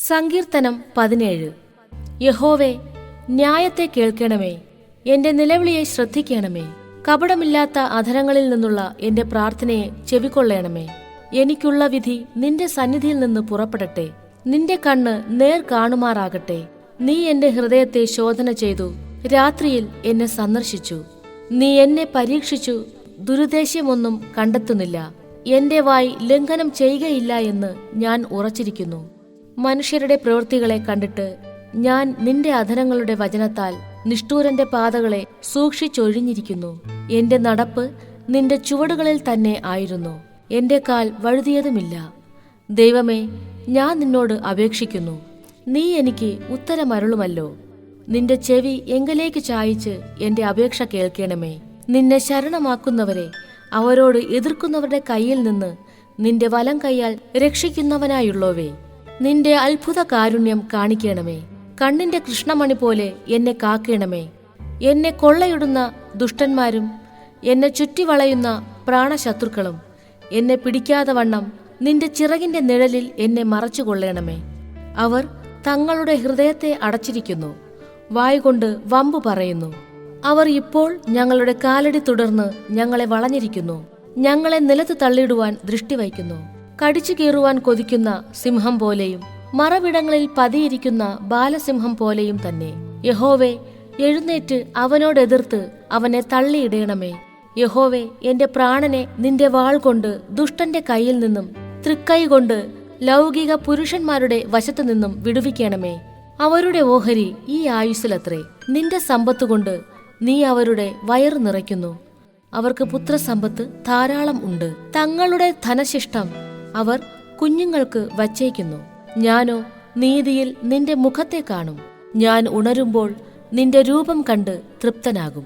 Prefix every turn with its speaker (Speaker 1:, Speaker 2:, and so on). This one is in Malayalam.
Speaker 1: സങ്കീർത്തനം 17. യഹോവേ, ന്യായത്തെ കേൾക്കണമേ, എന്റെ നിലവിളിയെ ശ്രദ്ധിക്കണമേ. കപടമില്ലാത്ത അധരങ്ങളിൽ നിന്നുള്ള എന്റെ പ്രാർത്ഥനയെ ചെവിക്കൊള്ളണമേ. എനിക്കുള്ള വിധി നിന്റെ സന്നിധിയിൽ നിന്ന് പുറപ്പെടട്ടെ. നിന്റെ കണ്ണ് നേർ കാണുമാറാകട്ടെ. നീ എന്റെ ഹൃദയത്തെ ശോധന ചെയ്തു, രാത്രിയിൽ എന്നെ സന്ദർശിച്ചു. നീ എന്നെ പരീക്ഷിച്ചു, ദുരുദ്ദേശ്യമൊന്നും കണ്ടെത്തുന്നില്ല. എന്റെ വായ് ലംഘനം ചെയ്യുകയില്ല എന്ന് ഞാൻ ഉറച്ചിരിക്കുന്നു. മനുഷ്യരുടെ പ്രവൃത്തികളെ കണ്ടിട്ട് ഞാൻ നിന്റെ അധരങ്ങളുടെ വചനത്താൽ നിഷ്ഠൂരന്റെ പാതകളെ സൂക്ഷിച്ചൊഴിഞ്ഞിരിക്കുന്നു. എന്റെ നടപ്പ് നിന്റെ ചുവടുകളിൽ തന്നെ ആയിരുന്നു, എന്റെ കാൽ വഴുതിയതുമില്ല. ദൈവമേ, ഞാൻ നിന്നോട് അപേക്ഷിക്കുന്നു, നീ എനിക്ക് ഉത്തരമരുളുമല്ലോ. നിന്റെ ചെവി എങ്കിലേക്ക് ചായിച്ച് എന്റെ അപേക്ഷ കേൾക്കണമേ. നിന്നെ ശരണമാക്കുന്നവരെ, അവരോട് എതിർക്കുന്നവരുടെ കയ്യിൽ നിന്ന് നിന്റെ വലം കൈയാൽ രക്ഷിക്കുന്നവനായുള്ളോവേ, നിന്റെ അത്ഭുത കാരുണ്യം കാണിക്കണമേ. കണ്ണിന്റെ കൃഷ്ണമണി പോലെ എന്നെ കാക്കണമേ. എന്നെ കൊള്ളയിടുന്ന ദുഷ്ടന്മാരും എന്നെ ചുറ്റിവളയുന്ന പ്രാണശത്രുക്കളും എന്നെ പിടിക്കാതെ വണ്ണം നിന്റെ ചിറകിന്റെ നിഴലിൽ എന്നെ മറച്ചുകൊള്ളണമേ. അവർ തങ്ങളുടെ ഹൃദയത്തെ അടച്ചിരിക്കുന്നു, വായ്കൊണ്ട് വമ്പു പറയുന്നു. അവർ ഇപ്പോൾ ഞങ്ങളുടെ കാലടി തുടർന്ന് ഞങ്ങളെ വളഞ്ഞിരിക്കുന്നു. ഞങ്ങളെ നിലത്ത് തള്ളിയിടുവാൻ ദൃഷ്ടി വയ്ക്കുന്നു. കടിച്ചു കീറുവാൻ കൊതിക്കുന്ന സിംഹം പോലെയും മറവിടങ്ങളിൽ പതിയിരിക്കുന്ന ബാലസിംഹം പോലെയും തന്നെ. യഹോവേ, എഴുന്നേറ്റ് അവനോടെതിർത്ത് അവനെ തള്ളിയിടണമേ. യഹോവേ, എന്റെ പ്രാണനെ നിന്റെ വാൾ കൊണ്ട് ദുഷ്ടന്റെ കയ്യിൽ നിന്നും തൃക്കൈ കൊണ്ട് ലൗകിക പുരുഷന്മാരുടെ വശത്തു നിന്നും വിടുവിക്കണമേ. അവരുടെ ഓഹരി ഈ ആയുസ്സിലത്രേ. നിന്റെ സമ്പത്തുകൊണ്ട് നീ അവരുടെ വയറ് നിറയ്ക്കുന്നു. അവർക്ക് പുത്രസമ്പത്ത് ധാരാളം ഉണ്ട്. തങ്ങളുടെ ധനശിഷ്ടം അവർ കുഞ്ഞുങ്ങൾക്ക് വച്ചേക്കുന്നു. ഞാനോ നീതിയിൽ നിന്റെ മുഖത്തെ കാണും. ഞാൻ ഉണരുമ്പോൾ നിന്റെ രൂപം കണ്ട് തൃപ്തനാകും.